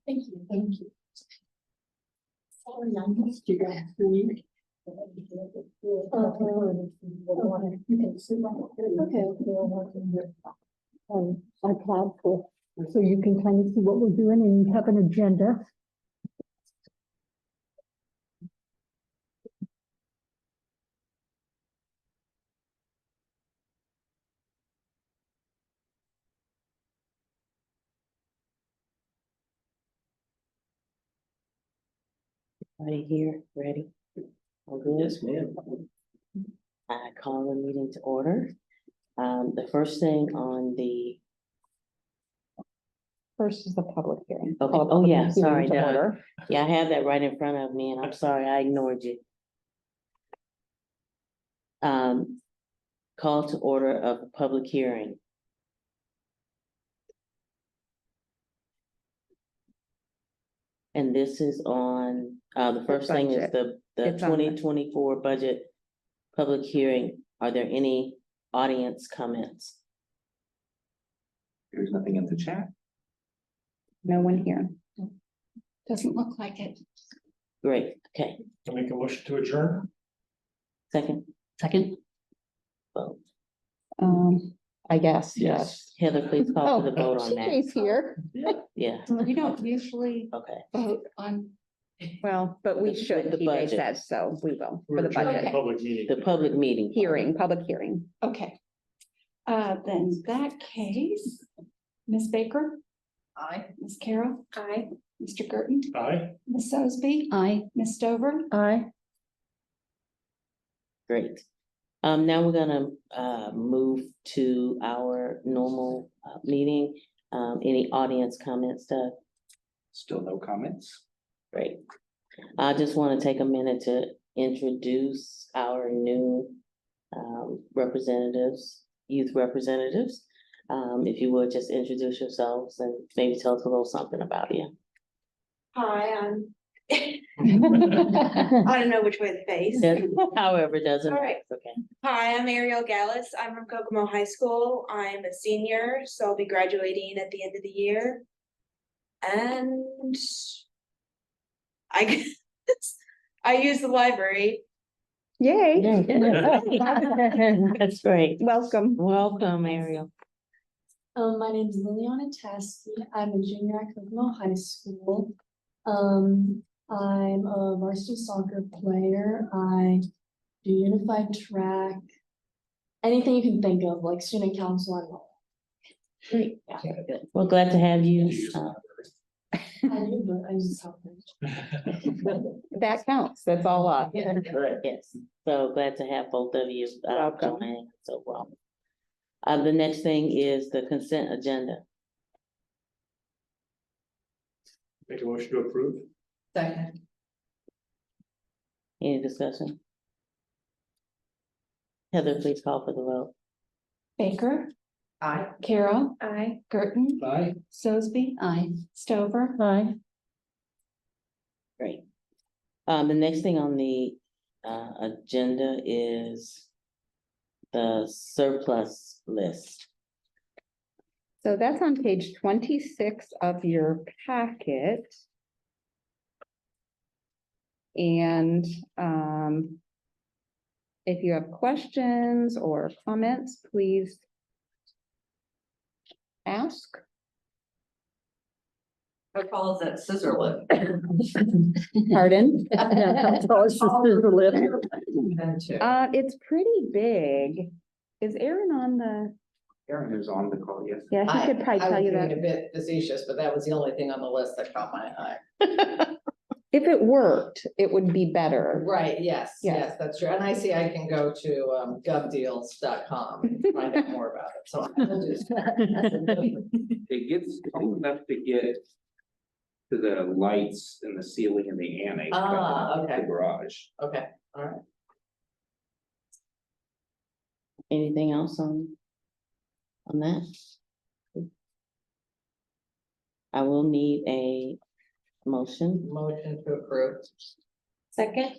Thank you. Thank you. Sorry, I missed you guys. You can sit right here. Okay. iPad for, so you can kind of see what we're doing and you have an agenda. Right here, ready? All good? Yes, ma'am. I call the meeting to order. The first thing on the, First is the public hearing. okay, Call oh public yeah, hearing sorry, to duh. order. Yeah, I have that right in front of me and I'm sorry, I ignored you. Call to order of a public hearing. And this is on, the first thing is budget. the It's on the- 2024 budget public hearing. Are there any audience comments? There's nothing in the chat. No one here. Doesn't look like it. Great, okay. I'll make a motion to adjourn. Second, vote. I guess, yes. Heather, please call for the vote on that. CJ's here. Yeah, We don't usually okay. vote on. Well, but we With should, the TJ budget. says, so we will We're for the adjourning budget. Public meeting. The public meeting. Hearing, public hearing. Okay. Then in that case, Ms. Baker? Aye. Ms. Carroll? Aye. Mr. Girton? Aye. Ms. Sosby? Aye. Ms. Stover? Aye. Great. Now we're gonna, move to our normal, meeting. Any audience comments, Doug? Still no comments. Great. I just want to take a minute to introduce our new, representatives, youth representatives. If you would just introduce yourselves and maybe tell us a little something about you. Hi, I don't know which way to face. However, doesn't. All right. Okay. Hi, I'm Ariel Gallus. I'm from Kokomo High School. I'm a senior, so I'll be graduating at the end of the year. And I guess I use the library. Yay. That's great. Welcome. Welcome, Ariel. My name is Liliana Tasky. I'm a junior at Kokomo High School. I'm a varsity soccer player. I do unified track. Anything you can think of, like student council and all. Great. Well, glad to have you. I do, but I just help them. That counts. That's all up. Yes, so glad to have both of you. Welcome. join. So well. The next thing is the consent agenda. Make a motion to approve. Second. Any discussion? Heather, please call for the vote. Baker? Aye. Carroll? Aye. Girton? Aye. Sosby? Aye. Stover? Aye. Great. The next thing on the agenda is the surplus list. So that's on page 26 of your packet. And if you have questions or comments, please ask. How tall is that scissor lift? Pardon? It's pretty big. Is Aaron on the, Aaron is on the call, yes. yeah, he could probably tell you I was that. being a bit facetious, but that was the only thing on the list that caught my eye. If it worked, it would be better. Right, yes, Yes. yes, that's true. And I see I can go to govdeals.com and find out more about it, so I will do that. It gets tall enough to get to the lights and the ceiling in the annex. but Ah, not okay. The garage. Okay, all right. Anything else on that? I will need a motion. Motion to approve. Second.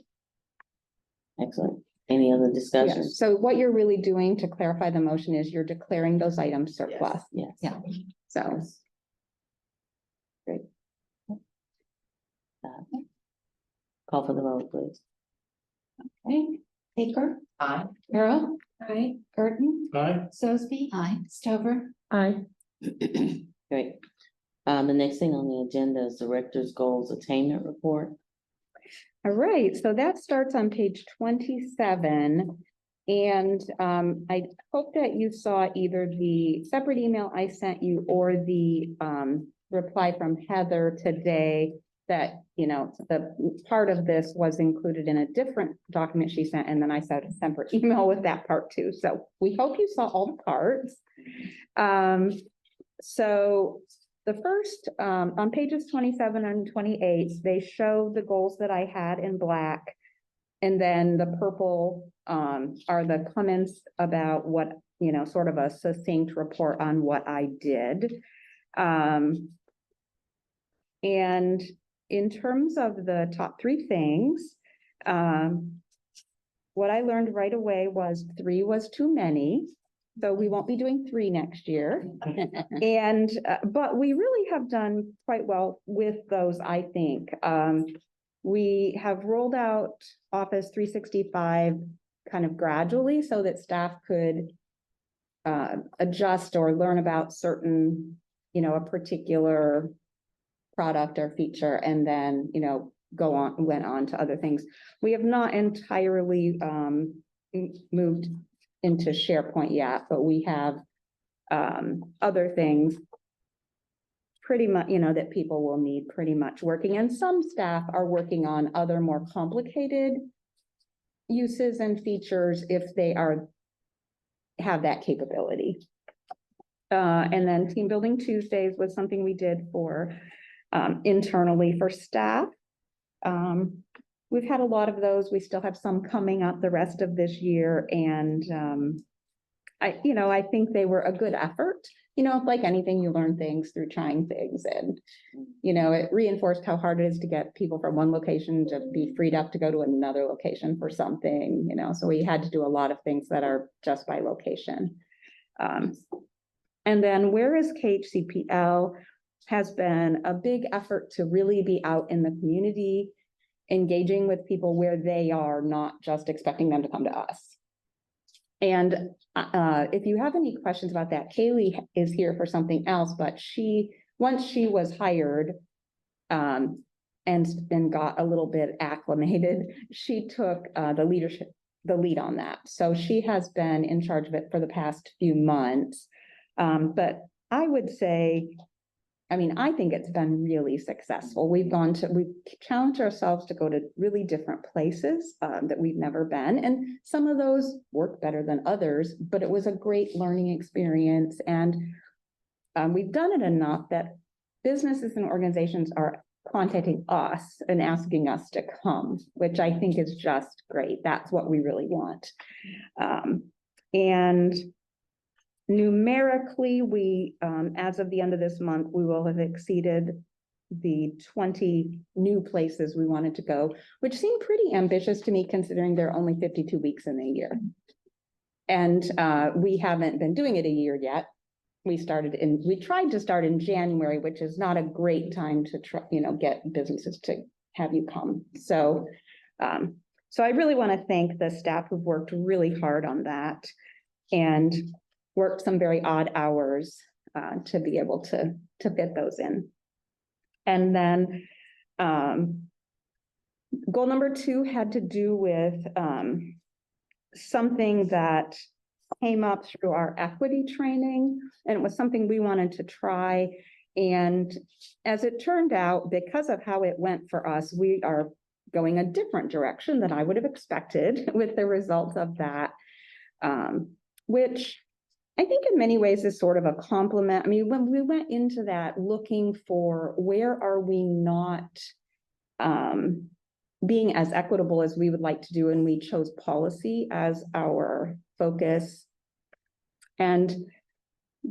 Excellent. Any other Yeah, discussion? so what you're really doing to clarify the motion is you're declaring those items surplus. Yes. Yeah. So, Call for the vote, please. Okay, Baker, Aye. Carol. Aye. Burton, Aye. Sosby. Aye. Stover. aye. Great. The next thing on the agenda is Director's Goals Attainment Report. All right, so that starts on page 27. And I hope that you saw either the separate email I sent you or the reply from Heather today that, you know, the part of this was included in a different document she sent, and then I sent a separate email with that part too. So we hope you saw all the parts. So the first, on pages 27 and 28, they show the goals that I had in black. And then the purple are the comments about what, you know, sort of a succinct report on what I did. And in terms of the top three things, what I learned right away was 3 was too many. So we won't be doing 3 next year. And, but we really have done quite well with those, I think. We have rolled out Office 365 kind of gradually so that staff could adjust or learn about certain, you know, a particular product or feature, and then, you know, went on to other things. We have not entirely moved into SharePoint yet, but we have other things pretty much, you know, that people will need pretty much working. And some staff are working on other more complicated uses and features if they have that capability. And then Team Building Tuesdays was something we did for internally for staff. We've had a lot of those. We still have some coming up the rest of this year. And I think they were a good effort. You know, like anything, you learn things through trying things. And, you know, it reinforced how hard it is to get people from one location to be freed up to go to another location for something, you know, so we had to do a lot of things that are just by location. And then whereas KHCPL has been a big effort to really be out in the community, engaging with people where they are, not just expecting them to come to us. And if you have any questions about that, Kaylee is here for something else, but once she was hired and got a little bit acclimated, she took the lead on that. So she has been in charge of it for the past few months. But I would say, I mean, I think it's been really successful. We've challenged ourselves to go to really different places that we've never been. And some of those work better than others, but it was a great learning experience. And we've done it enough that businesses and organizations are contacting us and asking us to come, which I think is just great. That's what we really want. And numerically, we, as of the end of this month, we will have exceeded the 20 new places we wanted to go, which seemed pretty ambitious to me considering there are only 52 weeks in a year. And we haven't been doing it a year yet. We tried to start in January, which is not a great time to try, get businesses to have you come. So, so I really want to thank the staff who've worked really hard on that and worked some very odd hours to be able to fit those in. And then goal number 2 had to do with something that came up through our equity training, and it was something we wanted to try. And as it turned out, because of how it went for us, we are going a different direction than I would have expected with the results of that, which I think in many ways is sort of a compliment. I mean, when we went into that looking for where are we not being as equitable as we would like to do, and we chose policy as our focus. And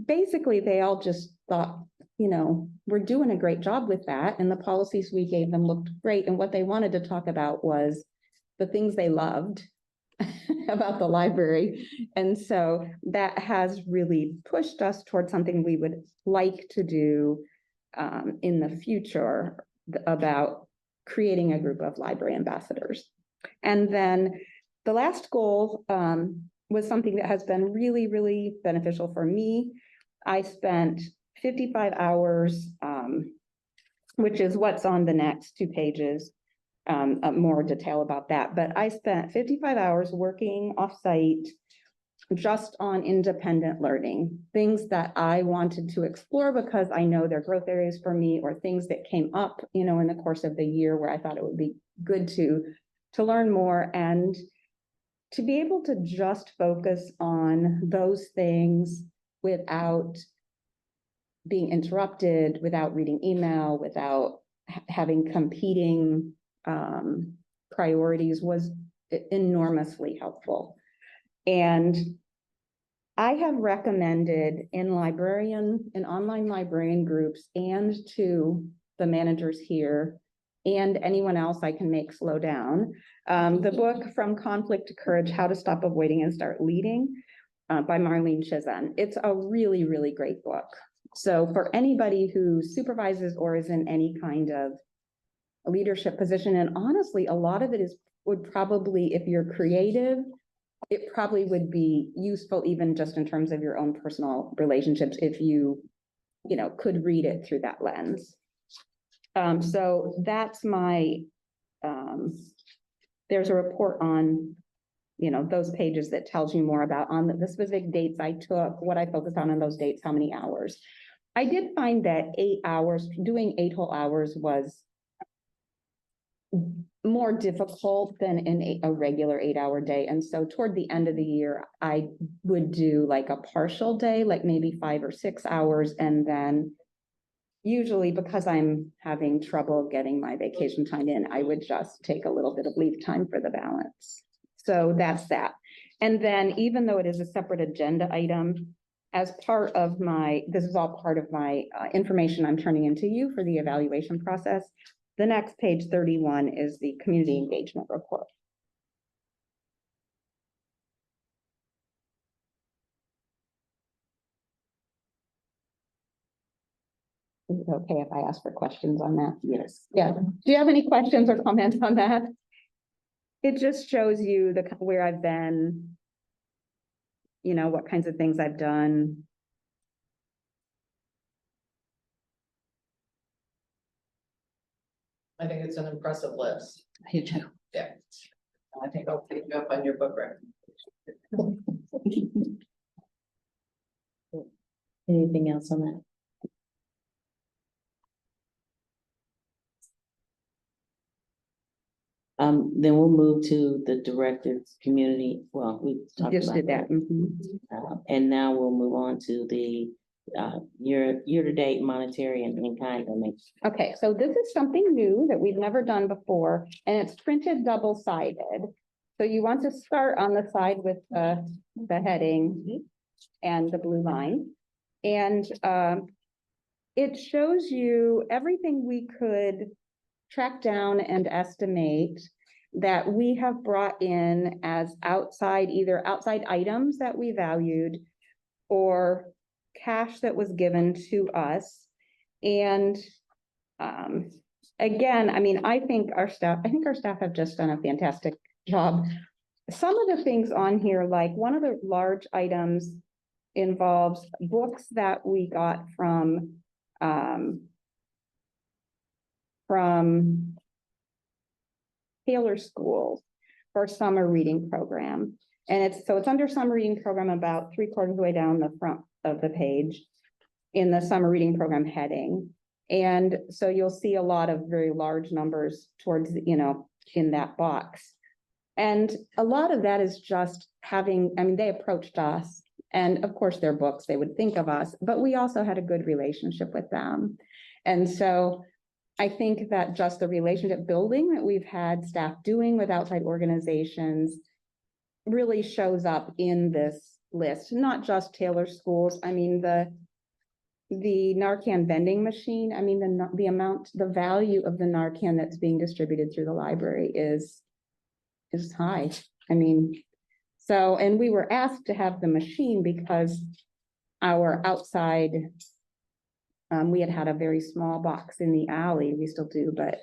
basically they all just thought, we're doing a great job with that. And the policies we gave them looked great. And what they wanted to talk about was the things they loved about the library. And so that has really pushed us towards something we would like to do in the future about creating a group of library ambassadors. And then the last goal was something that has been really, really beneficial for me. I spent 55 hours, which is what's on the next 2 pages, more detail about that. But I spent 55 hours working offsite just on independent learning, things that I wanted to explore because I know they're growth areas for me, or things that came up, you know, in the course of the year where I thought it would be good to learn more, and to be able to just focus on those things without being interrupted, without reading email, without having competing priorities was enormously helpful. And I have recommended in online librarian groups and to the managers here and anyone else I can make slow down, the book From Conflict to Courage, How to Stop Avoiding and Start Leading by Marlene Chizan. It's a really, really great book. So for anybody who supervises or is in any kind of leadership position, and honestly, a lot of it would probably, if you're creative, it probably would be useful even just in terms of your own personal relationships if you know, could read it through that lens. So that's my, there's a report on, you know, those pages that tells you more about on the specific dates I took, what I focused on those dates, how many hours. I did find that 8 hours, doing 8 whole hours was more difficult than in a regular 8-hour day. And so toward the end of the year, I would do like a partial day, like maybe 5 or 6 hours. And then usually, because I'm having trouble getting my vacation time in, I would just take a little bit of leave time for the balance. So that's that. And then even though it is a separate agenda item, as part of this is all part of my information I'm turning into you for the evaluation process. The next page 31 is the community engagement report. Is it okay if I ask for questions on that? Yes. Yeah. Do you have any questions or comments on that? It just shows you where I've been, you know, what kinds of things I've done. I think it's an impressive list. You too. Yeah. I think I'll pick you up on your book recommendation. Anything else on that? Then we'll move to the director's community. Well, we talked Just about did that. and now we'll move on to the year-to-date monetary and in-kind donation. Okay, so this is something new that we've never done before, and it's printed double-sided. So you want to start on the side with the heading and the blue line. And it shows you everything we could track down and estimate that we have brought in as either outside items that we valued or cash that was given to us. And again, I mean, I think our staff have just done a fantastic job. Some of the things on here, like one of the large items involves books that we got from Taylor School for summer reading program. And it's under summer reading program about 3/4 of the way down the front of the page in the summer reading program heading. And so you'll see a lot of very large numbers towards, you know, in that box. And a lot of that is just they approached us, and of course their books, they would think of us, but we also had a good relationship with them. And so I think that just the relationship building that we've had staff doing with outside organizations really shows up in this list, not just Taylor Schools. I mean, the Narcan vending machine, I mean, the value of the Narcan that's being distributed through the library is high. I mean, so, and we were asked to have the machine because our outside, we had had a very small box in the alley, we still do, but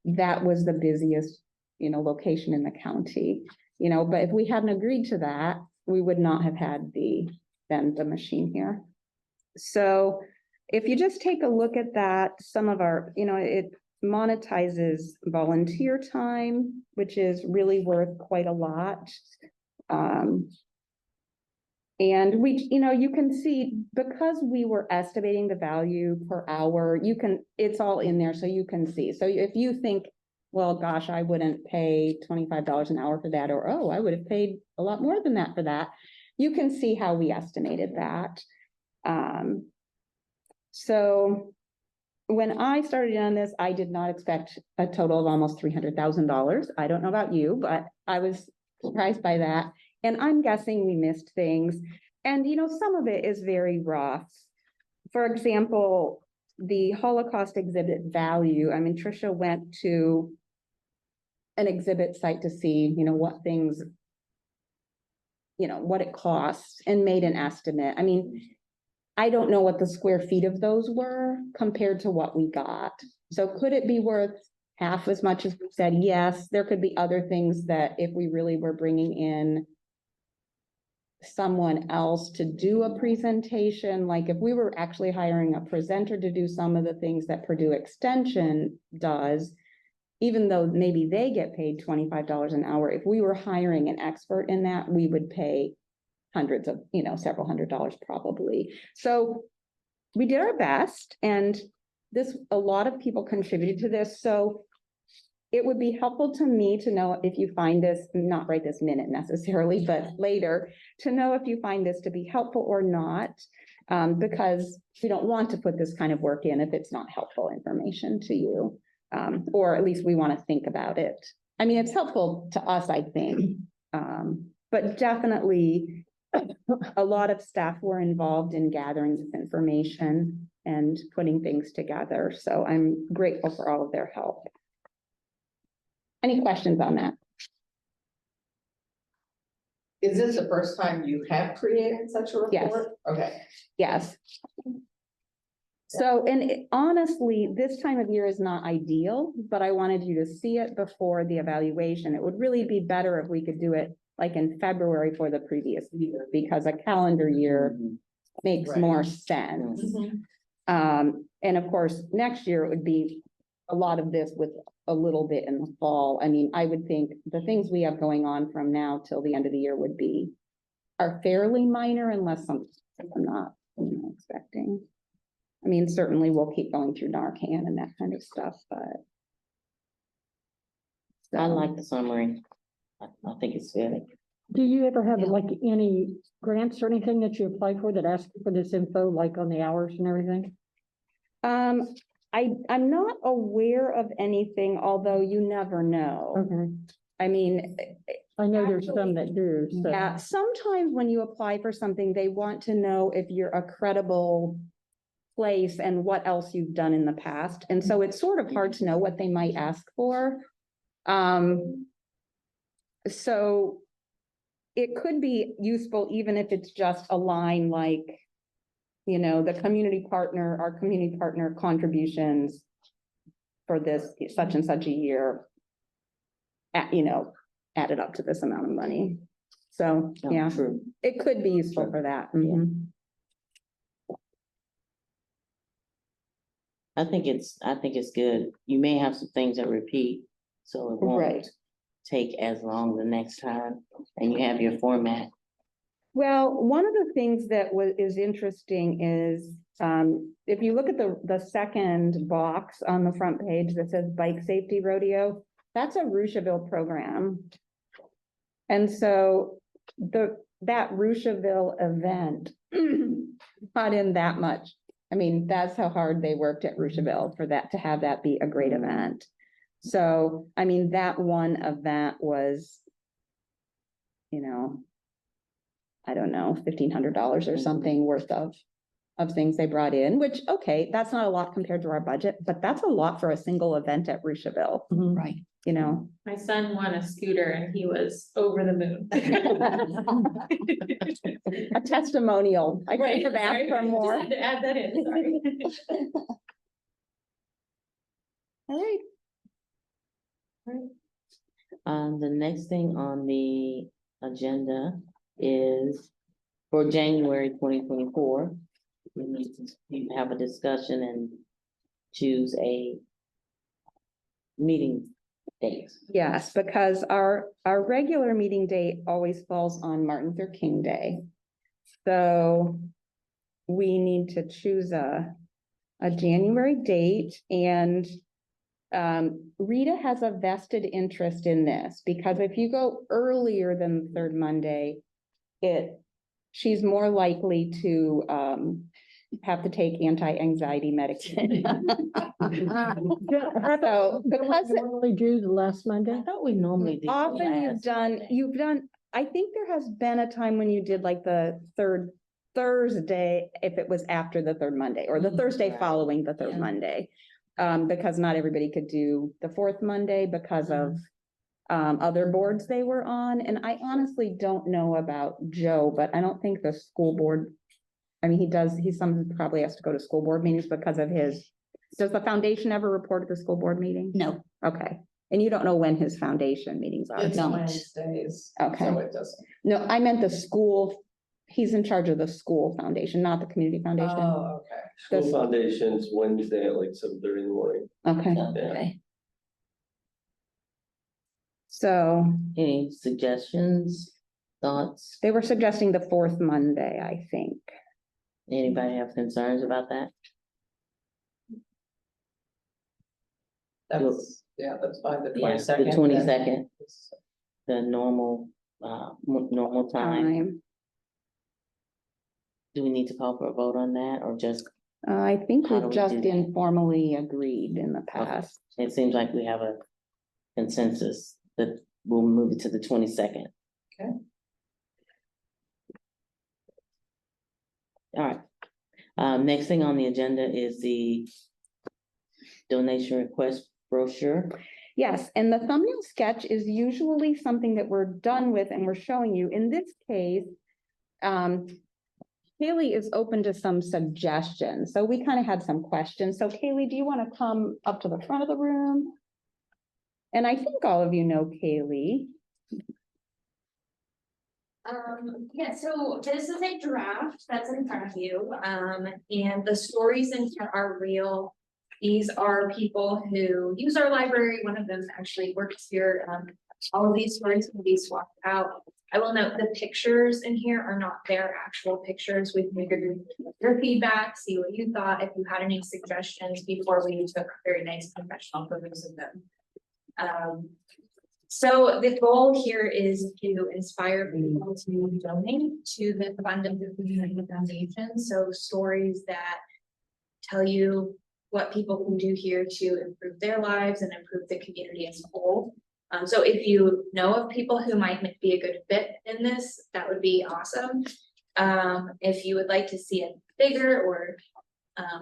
that was the busiest, location in the county, but if we hadn't agreed to that, we would not have had the machine here. So if you just take a look at that, some of our, it monetizes volunteer time, which is really worth quite a lot. And we, you can see, because we were estimating the value per hour, it's all in there, so you can see. So if you think, well, gosh, I wouldn't pay $25 an hour for that, or, oh, I would have paid a lot more than that for that, you can see how we estimated that. So when I started on this, I did not expect a total of almost $300,000. I don't know about you, but I was surprised by that. And I'm guessing we missed things. And, some of it is very rough. For example, the Holocaust exhibit value. I mean, Tricia went to an exhibit site to see, what things, what it costs, and made an estimate. I mean, I don't know what the square feet of those were compared to what we got. So could it be worth half as much as we said? Yes, there could be other things that if we really were bringing in someone else to do a presentation, like if we were actually hiring a presenter to do some of the things that Purdue Extension does, even though maybe they get paid $25 an hour, if we were hiring an expert in that, we would pay hundreds of, several $100s probably. So we did our best, and a lot of people contributed to this. So it would be helpful to me to know if you find this, not right this minute necessarily, but later, to know if you find this to be helpful or not, because we don't want to put this kind of work in if it's not helpful information to you, or at least we want to think about it. I mean, it's helpful to us, I think, but definitely a lot of staff were involved in gathering this information and putting things together. So I'm grateful for all of their help. Any questions on that? Is this the first time you have created such a report? Yes. Okay. Yes. So, and honestly, this time of year is not ideal, but I wanted you to see it before the evaluation. It would really be better if we could do it like in February for the previous year, because a calendar year makes Right. more sense. And of course, next year it would be a lot of this with a little bit in the fall. I mean, I would think the things we have going on from now till the end of the year are fairly minor, unless I'm not expecting. I mean, certainly we'll keep going through Narcan and that kind of stuff, but. I like the summary. I think it's good. Do you ever have Yeah. like any grants or anything that you apply for that ask for this info, like on the hours and everything? I'm not aware of anything, although you never know. Okay, I mean, I know there's some that do, so. yeah, sometimes when you apply for something, they want to know if you're a credible place and what else you've done in the past. And so it's sort of hard to know what they might ask for. So it could be useful, even if it's just a line like, the our community partner contributions for this such and such a year, added up to this amount of money. So, yeah, True. it could be useful for that. Mhm. I think it's good. You may have some things that repeat, so it Right. won't take as long the next time, and you have your format. Well, one of the things that is interesting is, if you look at the second box on the front page that says bike safety rodeo, that's a Roosevelt program. And so that Roosevelt event not in that much. I mean, that's how hard they worked at Roosevelt for that, to have that be a great event. So, I mean, that one event was, I don't know, $1,500 or something worth of of things they brought in, which, okay, that's not a lot compared to our budget, but that's a lot for a single event at Rushaville, Right. you know? My son won a scooter and he was over the moon. A testimonial. I Right, could have asked sorry. for more. Just had to add that in, sorry. All right. The next thing on the agenda is for January 2024. We need to have a discussion and choose a meeting date. Yes, because our regular meeting date always falls on Martin Luther King Day. So we need to choose a January date, and Rita has a vested interest in this, because if you go earlier than the third Monday, she's more likely to have to take anti-anxiety medication. So because Normally do the last Monday. I thought we normally did. the often last Monday. you've done, I think there has been a time when you did like the third Thursday, if it was after the third Monday, or the Thursday Right. following the third Yeah. Monday. Because not everybody could do the fourth Monday because of other boards they were on. And I honestly don't know about Joe, but I don't think the school board, I mean, he probably has to go to school board meetings because of does the foundation ever report at the school board meeting? No, Okay, and you don't know when his foundation meetings are? It's don't. Wednesdays, Okay. so it doesn't. No, I meant the school, he's in charge of the school foundation, not the community foundation. Oh, okay. The- School Foundation's Wednesday at like 7:30 in the morning. Okay, okay. so Any suggestions, thoughts? they were suggesting the fourth Monday, I think. Anybody have concerns about that? That's fine, the Yeah, 22nd. the 22nd, the normal time. Time. Do we need to call for a vote on that, or just, I think How do we've we just do that? informally agreed in the past. it seems like we have a consensus that we'll move it to the 22nd. Okay. All right. Next thing on the agenda is the donation request brochure. Yes, and the thumbnail sketch is usually something that we're done with and we're showing you. In this case, Kaylee is open to some suggestions. So we kind of had some questions. So Kaylee, do you want to come up to the front of the room? And I think all of you know Kaylee. Yeah, so this is a draft that's in front of you, and the stories in here are real. These are people who use our library. One of them actually works here. All of these stories can be swapped out. I will note the pictures in here are not their actual pictures. We've figured your feedback, see what you thought, if you had any suggestions before we took very nice professional photos of them. So the goal here is to inspire people to donate to the Fund of the Community Foundation. So stories that tell you what people can do here to improve their lives and improve the community as a whole. So if you know of people who might be a good fit in this, that would be awesome. If you would like to see it bigger or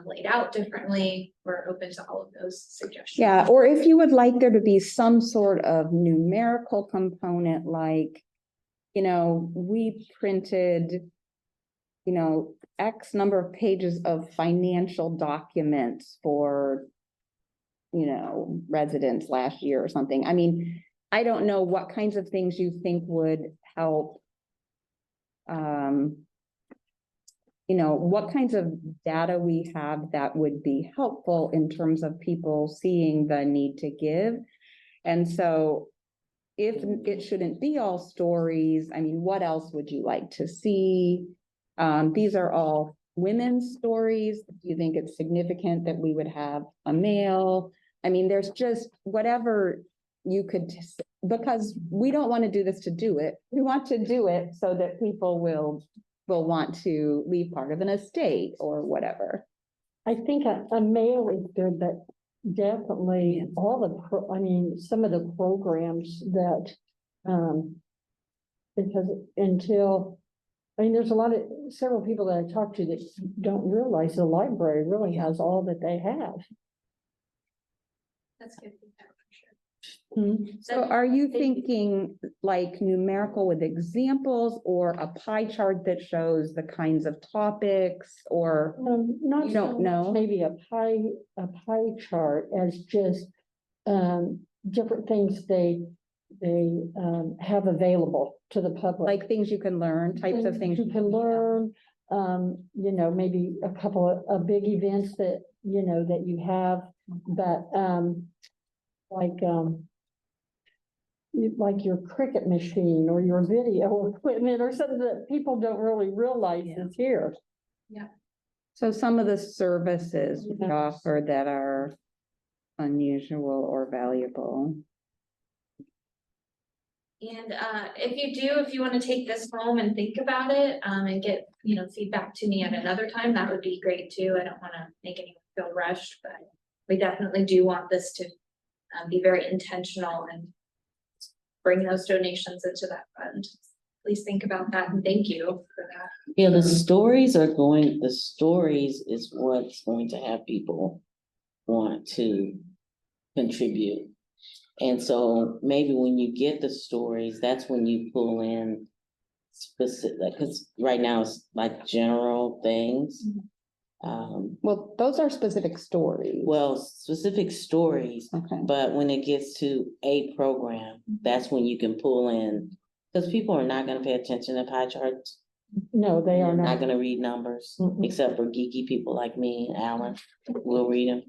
laid out differently, we're open to all of those suggestions. Yeah, or if you would like there to be some sort of numerical component, like, you know, we printed, you know, X number of pages of financial documents for, you know, residents last year or something. I mean, I don't know what kinds of things you think would help. You know, what kinds of data we have that would be helpful in terms of people seeing the need to give. And so if it shouldn't be all stories, I mean, what else would you like to see? These are all women's stories. Do you think it's significant that we would have a male? I mean, there's just whatever you could, because we don't want to do this to do it. We want to do it so that people will want to leave part of an estate or whatever. I think a male is good, but definitely some of the programs that, because until I mean, there's several people that I talked to that don't realize the library really has all that they have. That's good feedback for sure. So are you thinking like numerical with examples or a pie chart that shows the kinds of topics or? Not You so don't much know? maybe a pie chart as just, different things they have available to the public. Like things you can learn, types of things? You can learn, maybe a couple of big events that, that you have, but, like your cricket machine or your video equipment or something that people don't really realize is here. So some of the services we offer that are unusual or valuable. And if you want to take this home and think about it, and get, feedback to me at another time, that would be great too. I don't want to make anyone feel rushed, but we definitely do want this to be very intentional and bring those donations into that fund. Please think about that and thank you for that. Yeah, the stories is what's going to have people want to contribute. And so maybe when you get the stories, that's when you pull in specific, because right now it's like general things. Well, those are specific stories. Well, specific stories, Okay. but when it gets to a program, that's when you can pull in, because people are not gonna pay attention to pie charts. No, they are They're not not. gonna read numbers, Mm-mm. except for geeky people like me and Alan, will read them.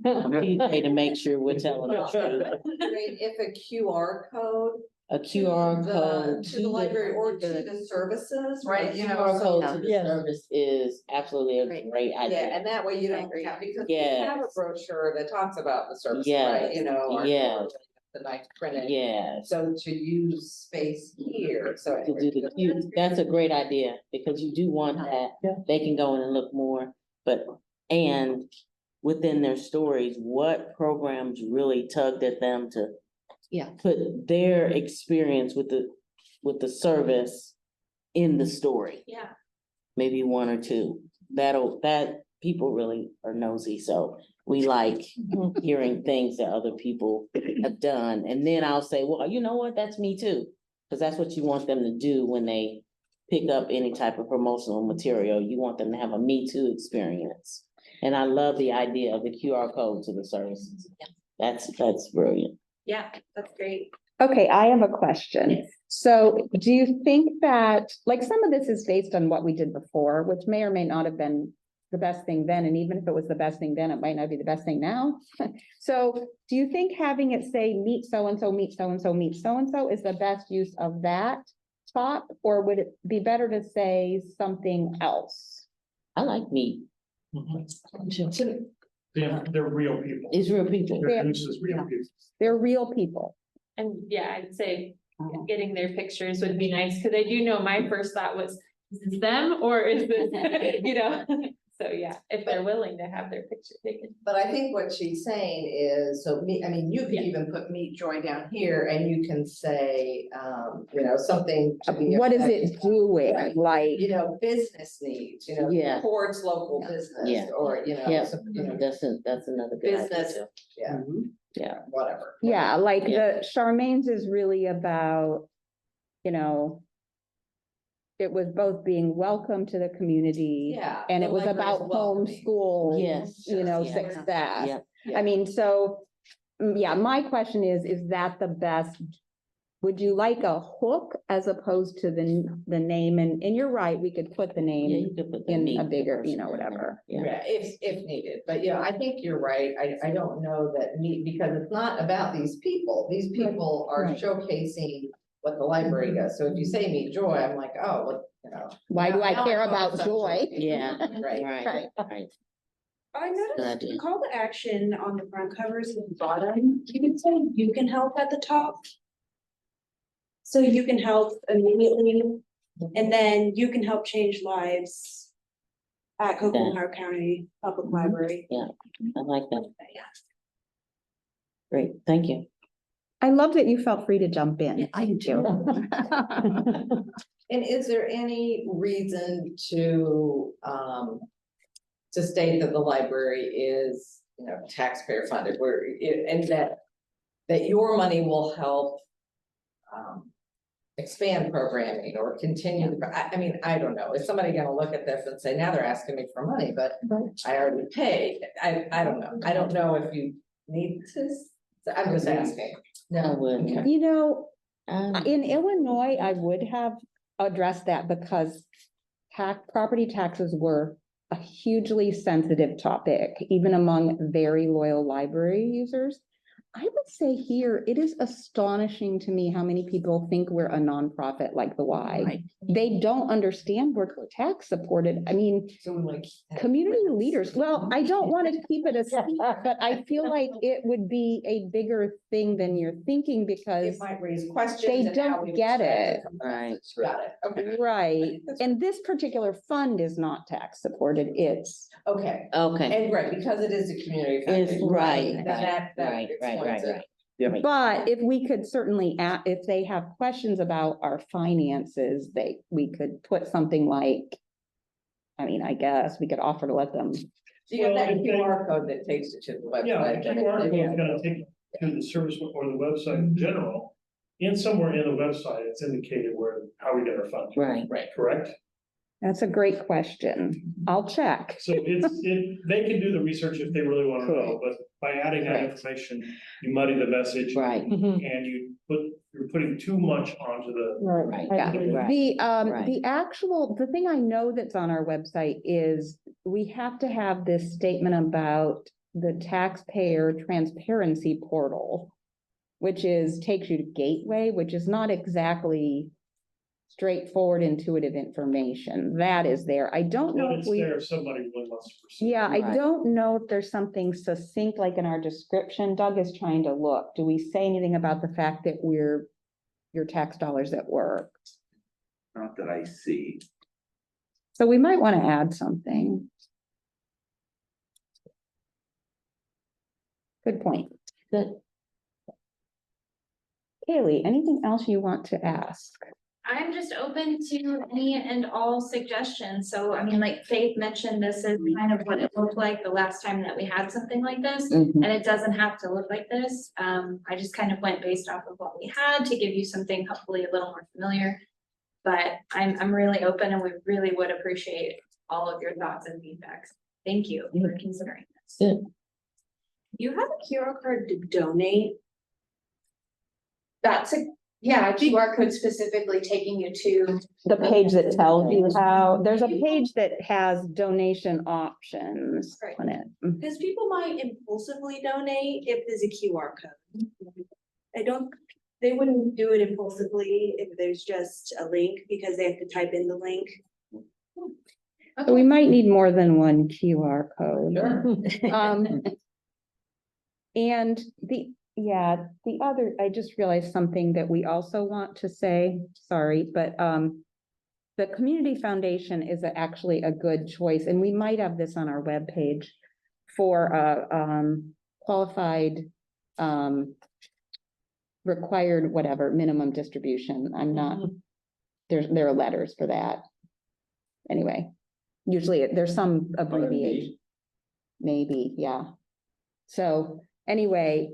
To make sure we're telling the truth. I mean, if a QR code. A QR code To the library or to the services, right, you know, QR so. code to the Yes. service is absolutely a great Yeah, idea. and that way you don't have, because we Yes. have a brochure that talks about the service, Yes. right, you know. our- Yes. The nice printed. Yes. So to use space here, so. To do that's a great idea, because you do want that, Yeah. they can go in and look more, and within their stories, what programs really tugged at them to put their experience with the service in the story, Yeah. maybe one or two. That people really are nosy, so we like hearing things that other people have done. And then I'll say, well, you know what, that's me too. Because that's what you want them to do when they pick up any type of promotional material. You want them to have a me too experience. And I love the idea of the QR code to the services. That's brilliant. Yeah, that's great. Okay, I have a question. Yes. So do you think that, like, some of this is based on what we did before, which may or may not have been the best thing then, and even if it was the best thing then, it might not be the best thing now. So do you think having it say meet so-and-so, meet so-and-so, meet so-and-so is the best use of that spot? Or would it be better to say something else? I like meat. They're real people. It's real people. They're used as real people. They're real people. And yeah, I'd say getting their pictures would be nice, because I do know my first thought was, is this them or is this, So yeah, if they're willing to have their picture taken. But I think what she's saying is, so me, I mean, you could Yeah. even put Meet Joy down here and you can say, something to be. What is effective. it doing? Right. Like, Business needs, Yeah. towards local business Yeah. or, Yeah. some, That's another good idea business, too. yeah, Yeah. whatever. yeah, like Yeah. the Charmaine's is really about, it was both being welcome to the community. Yeah. And the it was library's about welcoming. homeschool. Yes. You know, Yeah. success. Yeah. I mean, so, yeah, my question is that the best? Would you like a hook as opposed to the name? And you're right, we could put the Yeah, name you could put the in meat, a the bigger, person in there. whatever. Yeah. Yeah, if needed, but I think you're right, I don't know that because it's not about these people are Right. showcasing what the library does, so if you say Meet Joy, I'm like, oh, well, Why do I now care focus about on joy? Yeah. Right. Right. I Good noticed idea. call to action on the front covers at the bottom, you can say you can help at the top. So you can help immediately, and then you can help change lives at Kokomo-Howard County Public Library. I like that. Great, thank you. I love that you felt free to jump in. I do. And is there any reason to state that the library is, you know, taxpayer funded, where, and that your money will help expand programming or continue, I mean, I don't know, is somebody gonna look at this and say, now they're asking me for money, but I already paid, I don't know if you need to, I'm just asking. I would. You know, Um, in Illinois, I would have addressed that because property taxes were a hugely sensitive topic, even among very loyal library users. I would say here, it is astonishing to me how many people think we're a nonprofit like the Y. Right. They don't understand we're tax supported. I mean, So we like. community leaders, well, I don't want to keep it a secret, but I feel like it would be a bigger thing than you're thinking It because might raise questions. they and how don't we get expect it. to- Right. Got it, okay, Right, and this particular fund is not tax supported, it's, okay, Okay, and right, because it is a community. It's foundation, right, then right, that right, explains it. right. but if we could certainly, if they have questions about our finances, we could put something like, I mean, I guess we could offer to let them, So you have Well, that if they- QR code that takes you to the website. Yeah, the that QR code yeah. is gonna take you to the service or the website in general. And somewhere in the website, it's indicated how we get our funds. Right. Correct? that's a great question. I'll check. So they can do the research if they really want to know, but by adding that Correct. information, you muddy the message. Right, And you're putting too much onto the. right, Yeah. right. The thing I know that's on our website is we have to have this statement about the taxpayer transparency portal, which takes you to Gateway, which is not exactly straightforward, intuitive information. That is there. I don't know But if it's we. there if somebody really wants to pursue. Yeah, I Right. don't know if there's something succinct like in our description. Doug is trying to look. Do we say anything about the fact that we're your tax dollars at work? Not that I see. So we might want to add something. Good point. Good. Kaylee, anything else you want to ask? I'm just open to any and all suggestions. So, I mean, like Faith mentioned, this is kind of what it looked like the last time that we had something like this. Mhm. And it doesn't have to look like this. I just kind of went based off of what we had to give you something hopefully a little more familiar. But I'm really open and we really would appreciate all of your thoughts and feedbacks. Thank you for considering this. Good. You have a QR code to donate. That's a QR code specifically taking you to. The page that tells you how, there's a page that has donation options Right. on it. Because people might impulsively donate if there's a QR code. They wouldn't do it impulsively if there's just a link because they have to type in the link. So we might need more than one QR code. Sure. And the other, I just realized something that we also want to say, sorry, but the community foundation is actually a good choice, and we might have this on our webpage for a qualified required whatever minimum distribution. I'm not, there are letters for that. Anyway, usually there's some abbreviation. Maybe, yeah. So anyway,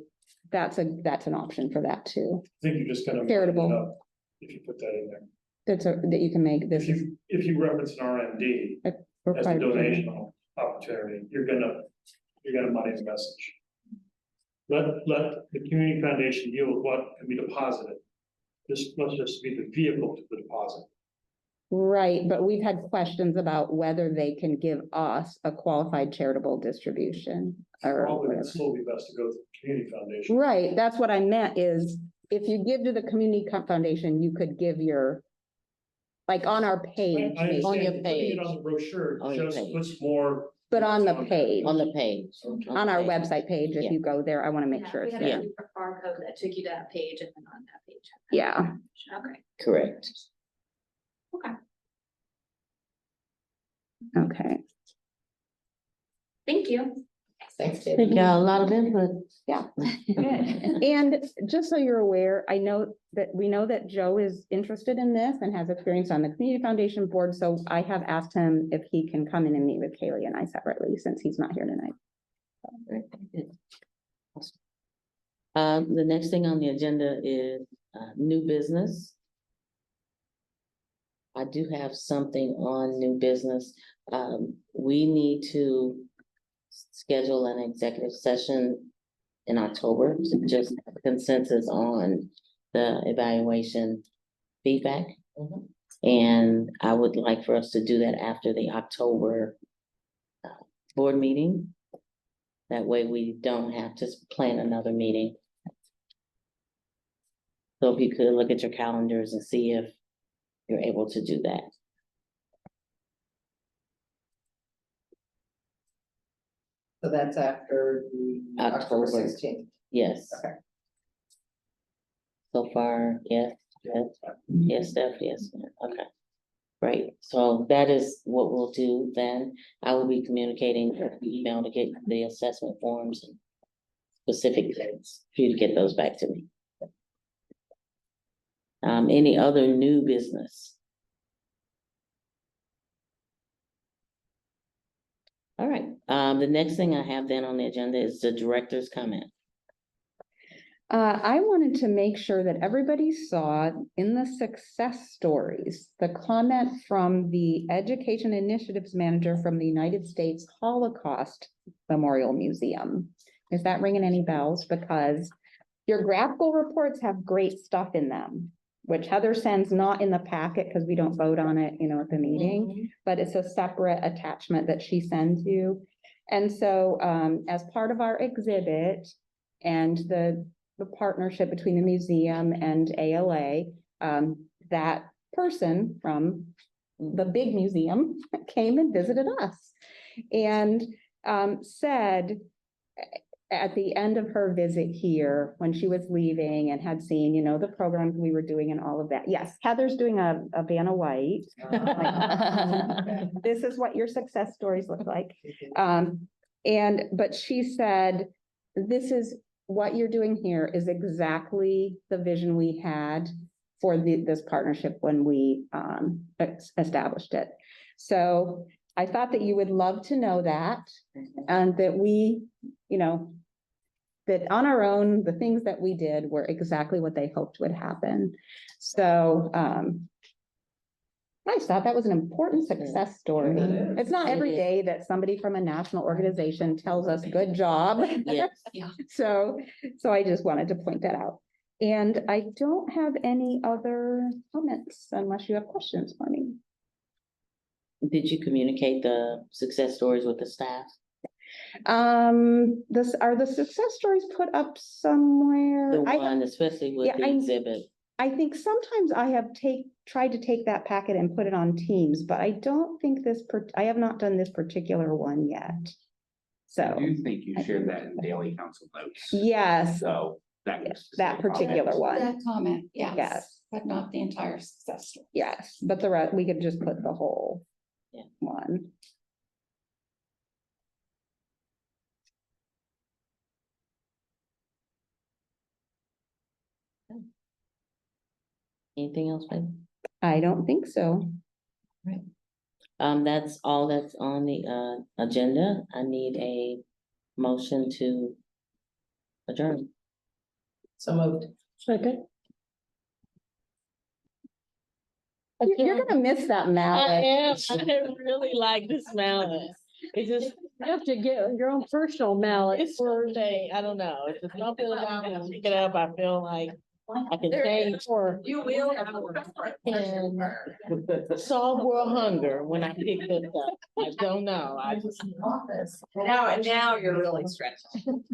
that's an option for that too. I think you're just gonna. Charitable. If you put that in there. That you can make this. If you reference an RMD as a required- donation opportunity, you're gonna muddy the message. Let the community foundation deal with what can be deposited. This must just be the vehicle to the deposit. Right, but we've had questions about whether they can give us a qualified charitable distribution or Probably whatever. would still be best to go to the community foundation. Right, that's what I meant is, if you give to the community foundation, you could give like on our page, I maybe, On your understand, putting page. it on the brochure On your just page. puts more. but on the page, On the page. on our website page, if Yeah. you go there, I want to make sure We it's had there. a barcode that took you to that page and then on that page. Yeah, Okay. Correct. okay. Thank you. Thanks, I David. think got a lot of input. Yeah. And just so you're aware, we know that Joe is interested in this and has experience on the Community Foundation Board, so I have asked him if he can come in and meet with Kaylee and I separately, since he's not here tonight. The next thing on the agenda is, new business. I do have something on new business. We need to schedule an executive session in October to just have consensus on the evaluation feedback. Mhm. And I would like for us to do that after the October board meeting. That way we don't have to plan another meeting. So if you could look at your calendars and see if you're able to do that. So that's after the October October. 16th. Yes. Okay. So far, yes, yes, Steph, yes, okay. Great, so that is what we'll do then. I will be communicating the email to get the assessment forms and specific dates for you to get those back to me. Any other new business? All right, the next thing I have then on the agenda is the director's comment. I wanted to make sure that everybody saw in the success stories, the comment from the Education Initiatives Manager from the United States Holocaust Memorial Museum. Is that ringing any bells? Because your graphical reports have great stuff in them, which Heather sends not in the packet because we don't vote on it, at the meeting, but it's a separate attachment that she sends you. And so, as part of our exhibit and the partnership between the museum and ALA, that person from the big museum came and visited us and said at the end of her visit here, when she was leaving and had seen, the programs we were doing and all of that. Yes, Heather's doing a Vanna White. This is what your success stories look like. But she said, this is what you're doing here is exactly the vision we had for this partnership when we established it. So I thought that you would love to know that, and that we, that on our own, the things that we did were exactly what they hoped would happen. So I thought that was an important success story. It's not every day that somebody from a national organization tells us, good job. Yes. So I just wanted to point that out. And I don't have any other comments unless you have questions for me. Did you communicate the success stories with the staff? Are the success stories put up somewhere? The one, especially with Yeah, the exhibit. I think sometimes I have tried to take that packet and put it on Teams, but I don't think I have not done this particular one yet. So. I do think you shared that in daily council notes. Yes, So that was. that particular one. That comment, Yes. but not the entire success story. Yes, but the rest, we could just put the whole Yeah. one. Anything else, babe? I don't think so. That's all that's on the agenda. I need a motion to adjourn. So moved. Second. You're gonna miss that I mallet. am. I really like the smell of it. It just, You have to get your own personal mallet. it's for day, I don't know. It's just something about when I pick it up, I feel like I can change for You will. and solve world hunger when I pick this up. I don't know. I just. Now you're really stretching.